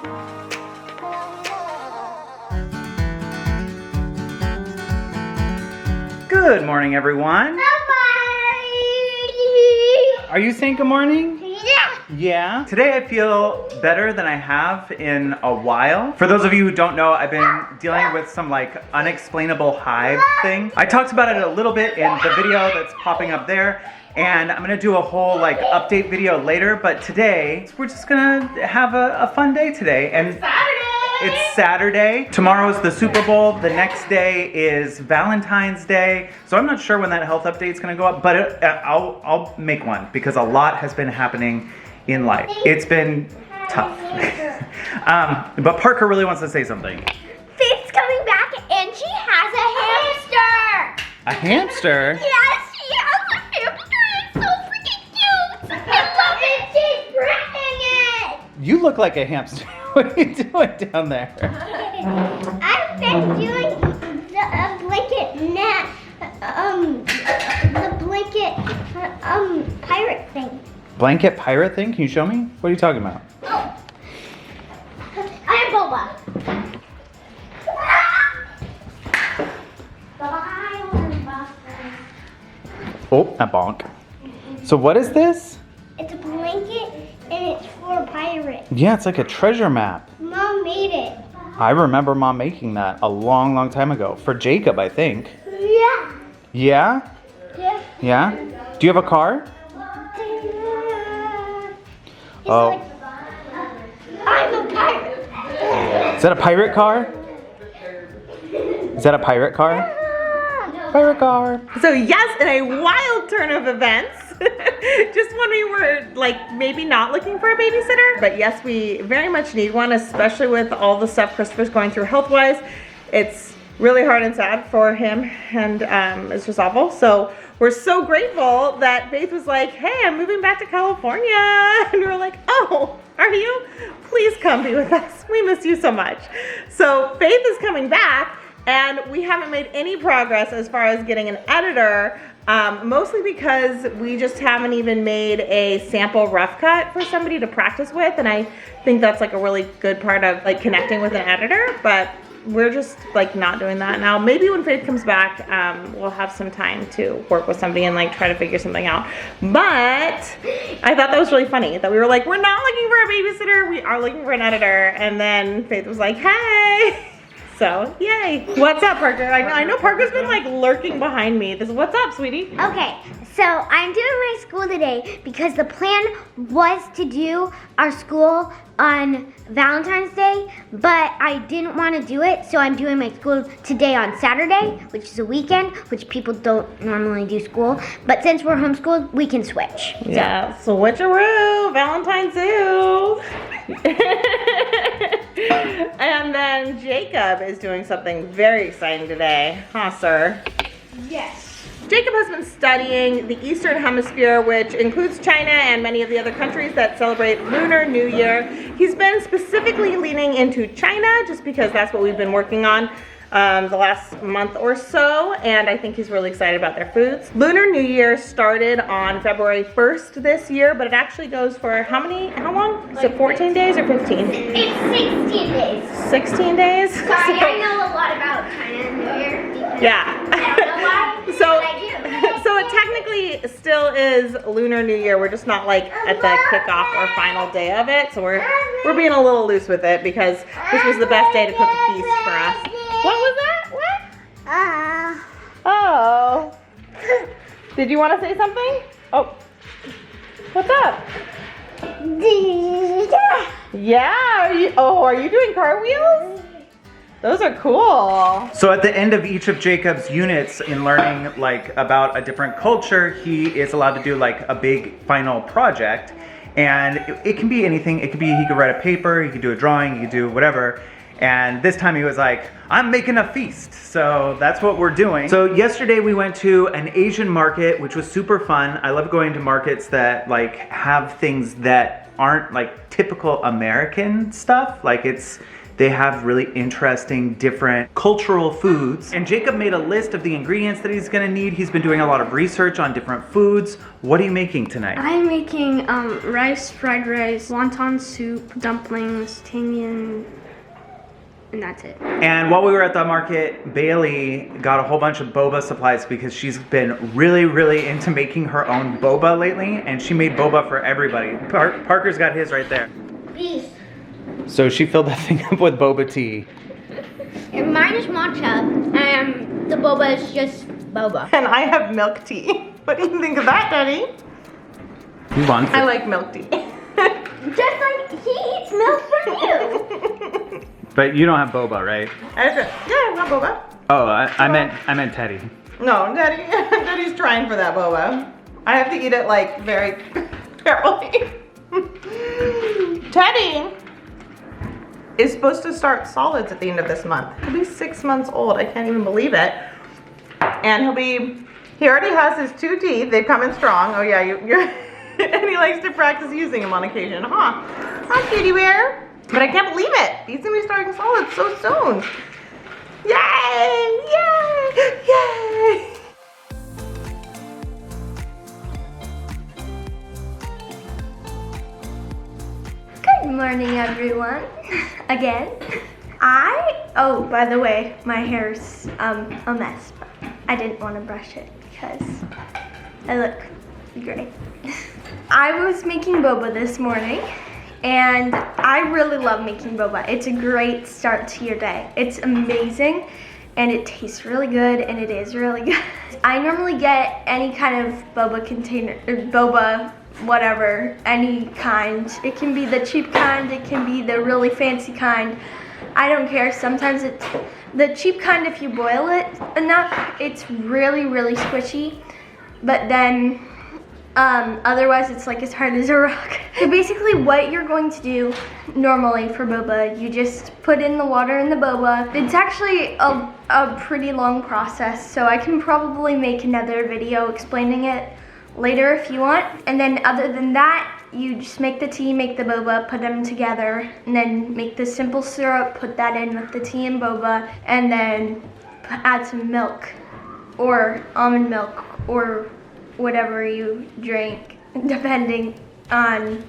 Good morning, everyone. Are you saying good morning? Yeah. Yeah. Today I feel better than I have in a while. For those of you who don't know, I've been dealing with some like unexplainable hive thing. I talked about it a little bit in the video that's popping up there, and I'm gonna do a whole like update video later, but today we're just gonna have a fun day today. And it's Saturday. Tomorrow's the Super Bowl. The next day is Valentine's Day. So I'm not sure when that health update's gonna go up, but I'll make one because a lot has been happening in life. It's been tough. But Parker really wants to say something. Faith's coming back and she has a hamster. A hamster? Yes, she has a hamster. It's so freaking cute. And look, and she's breathing it. You look like a hamster. What are you doing down there? I've been doing the blanket net, the blanket pirate thing. Blanket pirate thing? Can you show me? What are you talking about? Oh, I'm boba. Oh, a bonk. So what is this? It's a blanket and it's for a pirate. Yeah, it's like a treasure map. Mom made it. I remember Mom making that a long, long time ago. For Jacob, I think. Yeah. Yeah? Yeah. Yeah? Do you have a car? It's Oh. like, I'm a pirate. Is that a pirate car? Is that a pirate car? Pirate car. So yes, in a wild turn of events, just when we were like maybe not looking for a babysitter, but yes, we very much need one, especially with all the stuff Christopher's going through health-wise. It's really hard and sad for him, and it's just awful. So we're so grateful that Faith was like, hey, I'm moving back to California. And we were like, oh, are you? Please come be with us. We miss you so much. So Faith is coming back, and we haven't made any progress as far as getting an editor, mostly because we just haven't even made a sample rough cut for somebody to practice with, and I think that's like a really good part of like connecting with an editor, but we're just like not doing that now. Maybe when Faith comes back, we'll have some time to work with somebody and like try to figure something out. But I thought that was really funny that we were like, we're not looking for a babysitter, we are looking for an editor, and then Faith was like, hey. So, yay. What's up, Parker? I know Parker's been like lurking behind me. What's up, sweetie? Okay, so I'm doing my school today because the plan was to do our school on Valentine's Day, but I didn't want to do it, so I'm doing my school today on Saturday, which is a weekend, which people don't normally do school. But since we're homeschooled, we can switch. Yeah, switcheroo, Valentine's Zoo. And then Jacob is doing something very exciting today, huh, sir? Yes. Jacob has been studying the Eastern Hemisphere, which includes China and many of the other countries that celebrate Lunar New Year. He's been specifically leaning into China just because that's what we've been working on the last month or so, and I think he's really excited about their foods. Lunar New Year started on February 1st this year, but it actually goes for how long? Is it 14 days or 15? It's 16 days. 16 days? Sorry, I know a lot about China New Year. Yeah. I don't know why, but I do. So it technically still is Lunar New Year. We're just not like at the kickoff or final day of it. So we're being a little loose with it because this was the best day to cook a feast for us. What was that? What? Oh. Did you want to say something? Oh. What's up? Yeah. Are you doing cartwheels? Those are cool. So at the end of each of Jacob's units in learning like about a different culture, he is allowed to do like a big final project. And it can be anything. It could be he could write a paper, he could do a drawing, he could do whatever. And this time he was like, I'm making a feast. So that's what we're doing. So yesterday we went to an Asian market, which was super fun. I love going to markets that like have things that aren't like typical American stuff. Like they have really interesting, different cultural foods. And Jacob made a list of the ingredients that he's gonna need. He's been doing a lot of research on different foods. What are you making tonight? I'm making rice, fried rice, wonton soup, dumplings, tangien, and that's it. And while we were at the market, Bailey got a whole bunch of boba supplies because she's been really into making her own boba lately, and she made boba for everybody. Parker's got his right there. Peace. So she filled that thing up with boba tea. And mine is matcha, and the boba is just boba. And I have milk tea. What do you think of that, Daddy? He wants it. I like milk tea. Just like he eats milk from you. But you don't have boba, right? Yeah, I want boba. Oh, I meant Teddy. No, Daddy's trying for that boba. I have to eat it like very carefully. Teddy is supposed to start solids at the end of this month. He'll be 6 months old. I can't even believe it. And he already has his 2 teeth. They've come in strong. Oh yeah, you're and he likes to practice using them on occasion, huh? Huh, cutie bear? But I can't believe it. He's gonna be starting solids so soon. Yay! Yay! Yay! Good morning, everyone. Again. Oh, by the way, my hair's a mess. But I didn't want to brush it because I look great. I was making boba this morning, and I really love making boba. It's a great start to your day. It's amazing, and it tastes really good, and it is really good. I normally get any kind of boba container, or boba whatever, any kind. It can be the cheap kind, it can be the really fancy kind. I don't care. Sometimes it's the cheap kind. If you boil it enough, it's really squishy, but then otherwise it's like as hard as a rock. So basically what you're going to do normally for boba, you just put in the water in the boba. It's actually a pretty long process, so I can probably make another video explaining it later if you want. And then other than that, you just make the tea, make the boba, put them together, and then make the simple syrup, put that in with the tea and boba, and then add some milk or almond milk or whatever you drink, depending on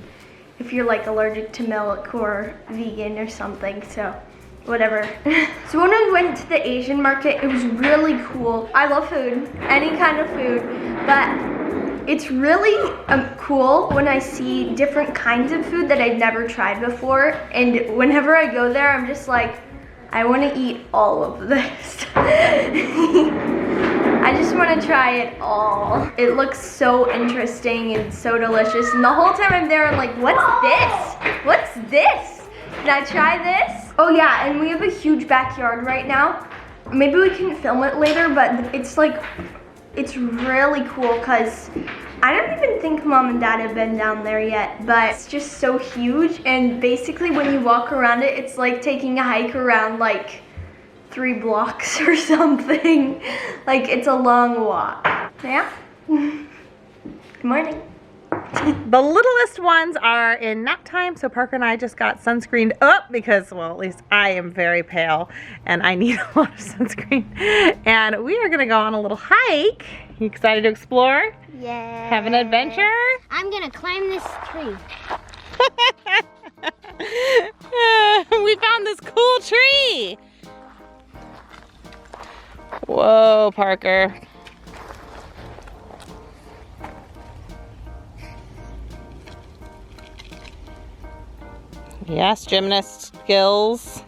if you're like allergic to milk or vegan or something, so whatever. So when I went to the Asian market, it was really cool. I love food, any kind of food, but it's really cool when I see different kinds of food that I've never tried before, and whenever I go there, I'm just like, I want to eat all of this. I just want to try it all. It looks so interesting and so delicious, and the whole time I'm there, I'm like, what's this? What's this? Can I try this? Oh yeah, and we have a huge backyard right now. Maybe we can film it later, but it's like, it's really cool because I don't even think Mom and Dad have been down there yet, but it's just so huge, and basically when you walk around it, it's like taking a hike around like 3 blocks or something. Like, it's a long walk. Yeah? Good morning. The littlest ones are in nap time, so Parker and I just got sunscreened up because, well, at least I am very pale and I need a lot of sunscreen. And we are gonna go on a little hike. You excited to explore? Yeah. Have an adventure? I'm gonna climb this tree. We found this cool tree. Whoa, Parker. Yes, gymnast skills.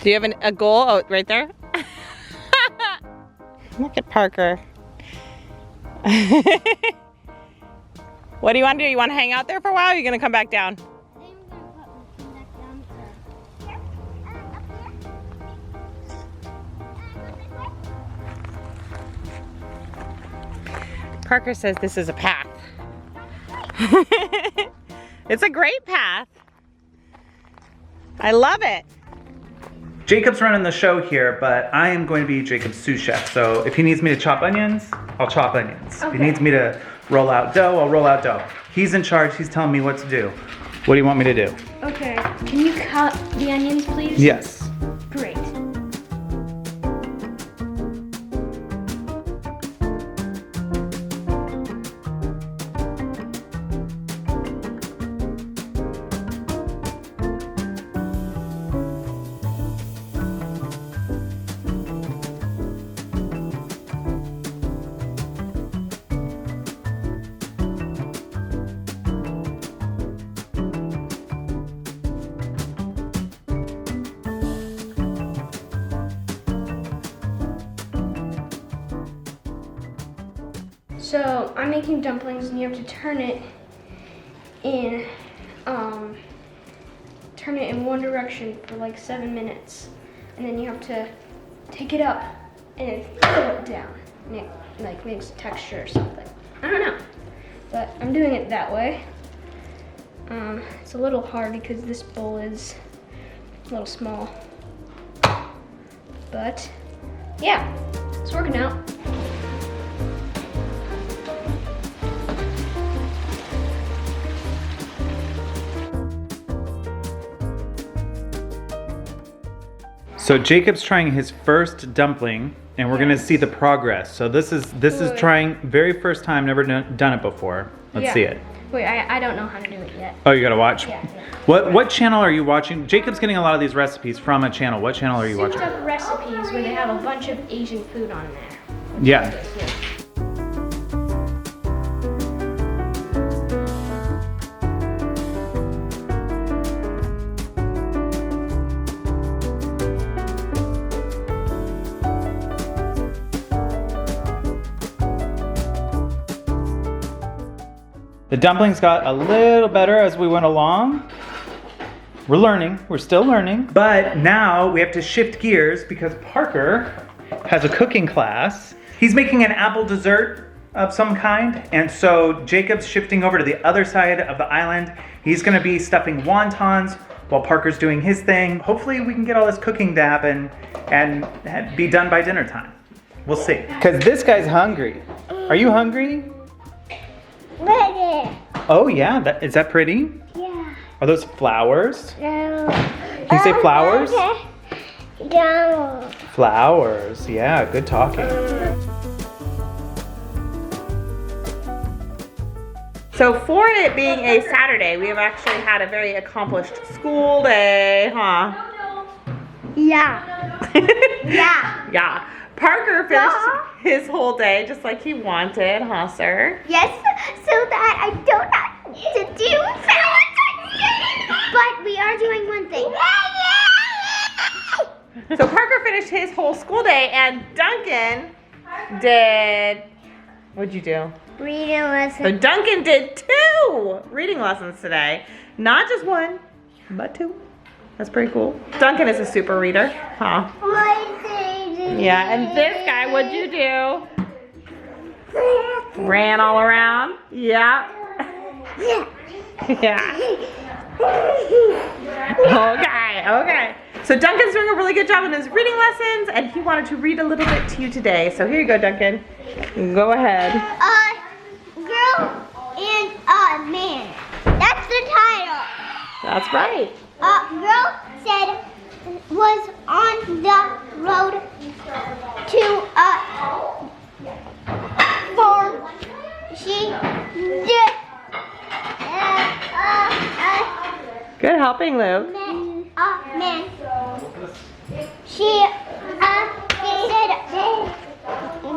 Do you have a goal? Oh, right there? Look at Parker. What do you want to do? You want to hang out there for a while, or are you going to come back down? Parker says this is a path. It's a great path. I love it. Jacob's running the show here, but I am going to be Jacob's sous chef. So if he needs me to chop onions, I'll chop onions. Okay. If he needs me to roll out dough, I'll roll out dough. He's in charge, he's telling me what to do. What do you want me to do? Okay. Can you cut the onions, please? Yes. Great. So I'm making dumplings, and you have to turn it in one direction for like 7 minutes, and then you have to take it up and throw it down, and it like makes a texture or something. I don't know, but I'm doing it that way. It's a little hard because this bowl is a little small, but yeah, it's working out. So Jacob's trying his first dumpling, and we're gonna see the progress. So this is trying very first time, never done it before. Let's see it. Wait, I don't know how to do it yet. Oh, you gotta watch. Yeah. What channel are you watching? Jacob's getting a lot of these recipes from a channel. What channel are you watching? Souped Up Recipes, where they have a bunch of Asian food on there. Yeah. The dumplings got a little better as we went along. We're learning, we're still learning. But now we have to shift gears because Parker has a cooking class. He's making an apple dessert of some kind. And so Jacob's shifting over to the other side of the island. He's gonna be stuffing wontons while Parker's doing his thing. Hopefully we can get all this cooking dab and be done by dinner time. We'll see. Cause this guy's hungry. Are you hungry? Oh yeah, is that pretty? Yeah. Are those flowers? No. Can you say flowers? No. Flowers, yeah, good talking. So for it being a Saturday, we have actually had a very accomplished school day, huh? Yeah. Yeah. Yeah. Parker finished his whole day just like he wanted, huh, sir? Yes, so that I don't have to do Valentine's. But we are doing one thing. So Parker finished his whole school day, and Duncan did, what'd you do? Reading lesson. So Duncan did 2 reading lessons today. Not just 1, but 2. That's pretty cool. Duncan is a super reader, huh? Yeah, and this guy, what'd you do? Ran all around? Yeah. Yeah. Okay. So Duncan's doing a really good job in his reading lessons, and he wanted to read a little bit to you today. So here you go, Duncan. Go ahead. Girl and man. That's the title. That's right. Girl said was on the road to farm. She did Good helping, Luke. man. She said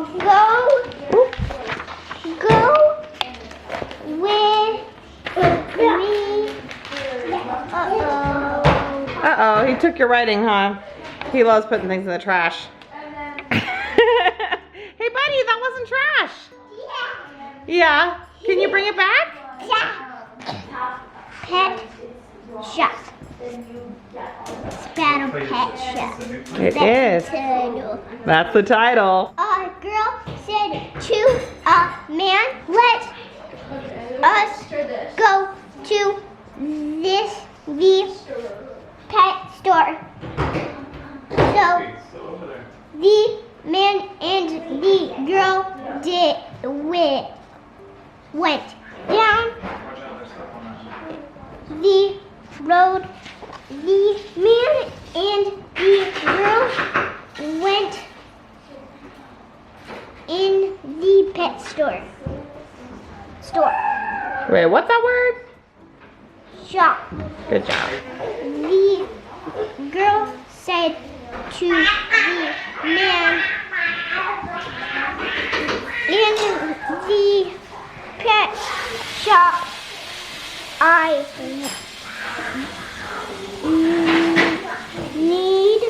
go with me. Uh-oh, he took your writing, huh? He loves putting things in the trash. Hey, buddy, that wasn't trash. Yeah. Can you bring it back? Pet shop. Spattle pet shop. It is. That's the title. A girl said to a man, let us go to the pet store. So the man and the girl went down the road, the man and the girl went in the pet store. Wait, what's that word? Shop. Good job. The girl said to the man in the pet shop, I need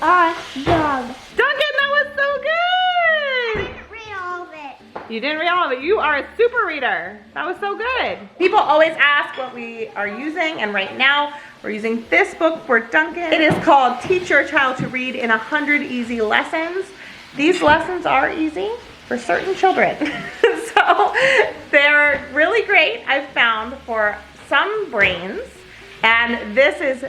a dog. Duncan, that was so good! I didn't read all of it. You didn't read all of it. You are a super reader. That was so good. People always ask what we are using, and right now we're using this book for Duncan. It is called Teach Your Child to Read in 100 Easy Lessons. These lessons are easy for certain children. So they're really great, I've found, for some brains, and this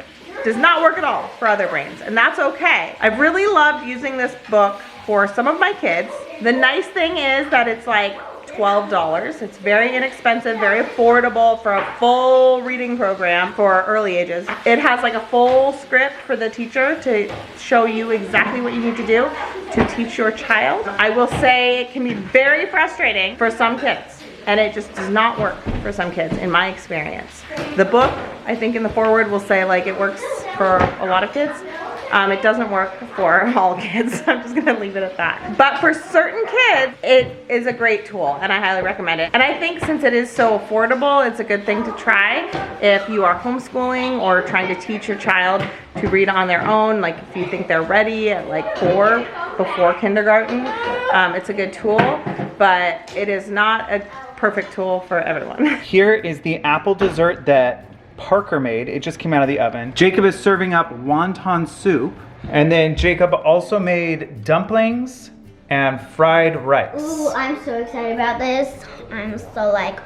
does not work at all for other brains, and that's okay. I've really loved using this book for some of my kids. The nice thing is that it's like $12. It's very inexpensive, very affordable for a full reading program for early ages. It has like a full script for the teacher to show you exactly what you need to do to teach your child. I will say it can be very frustrating for some kids, and it just does not work for some kids in my experience. The book, I think in the foreword will say like it works for a lot of kids. It doesn't work for all kids. I'm just gonna leave it at that. But for certain kids, it is a great tool and I highly recommend it. And I think since it is so affordable, it's a good thing to try if you are homeschooling or trying to teach your child to read on their own. Like if you think they're ready at like 4, before kindergarten, it's a good tool, but it is not a perfect tool for everyone. Here is the apple dessert that Parker made. It just came out of the oven. Jacob is serving up wonton soup. And then Jacob also made dumplings and fried rice. Ooh, I'm so excited about this. I'm so like,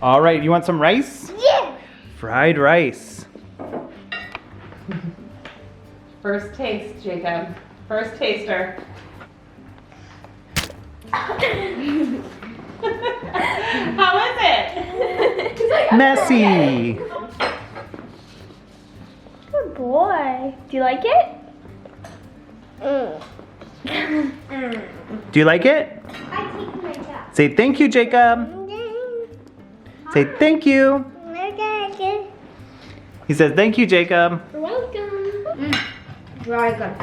All right, you want some rice? yeah! Fried rice. First taste, Jacob. First taster. How is it? Messy. Good boy. Do you like it? Do you like it? I take my job. Say thank you, Jacob. Say thank you. Okay. He says thank you, Jacob. You're welcome. Very good.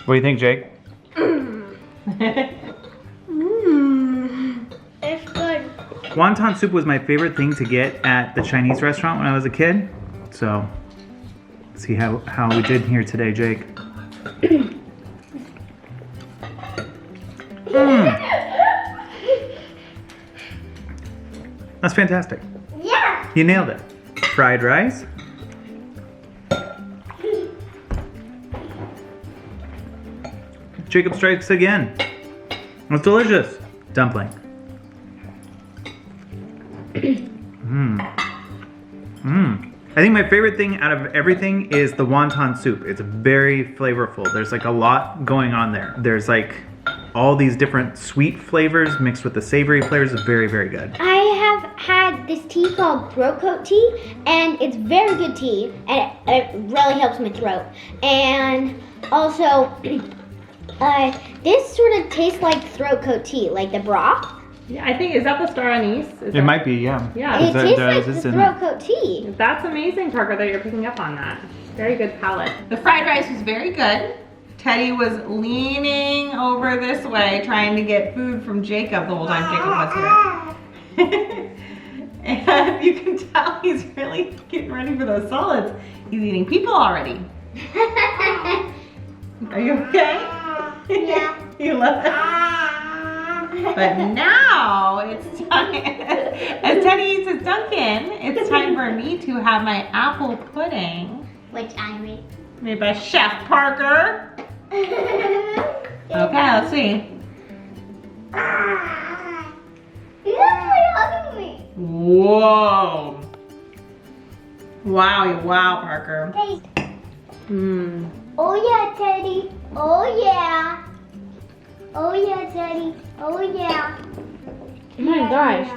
What do you think, Jake? It's good. Wonton soup was my favorite thing to get at the Chinese restaurant when I was a kid. So, let's see how we did here today, Jake. That's fantastic. Yeah. You nailed it. Fried rice. Jacob strikes again. It's delicious. Dumpling. I think my favorite thing out of everything is the wonton soup. It's very flavorful. There's like a lot going on there. There's like all these different sweet flavors mixed with the savory flavors. It's very, very good. I have had this tea called Brocoat tea, and it's very good tea, and it really helps my throat. And also, this sort of tastes like throat coat tea, like the broth. Yeah, I think, is that the star anise? It might be, yeah. Yeah. It tastes like the throat coat tea. That's amazing, Parker, that you're picking up on that. Very good palate. The fried rice was very good. Teddy was leaning over this way, trying to get food from Jacob the whole time Jacob was here. And you can tell he's really getting ready for those solids. He's eating people already. Are you okay? Yeah. You love it? But now it's time, as Teddy eats his Dunkin', it's time for me to have my apple pudding. Which I made. Made by Chef Parker. Okay, let's see. He's actually hugging me. Whoa. Wow, Parker. Taste. Mmm. Oh yeah, Teddy. Oh yeah. Oh yeah, Daddy. Oh yeah. Oh my gosh.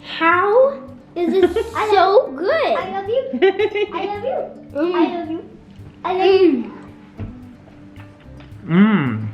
How is this so good? I love you. I love you. I love you. I love you. Mmm.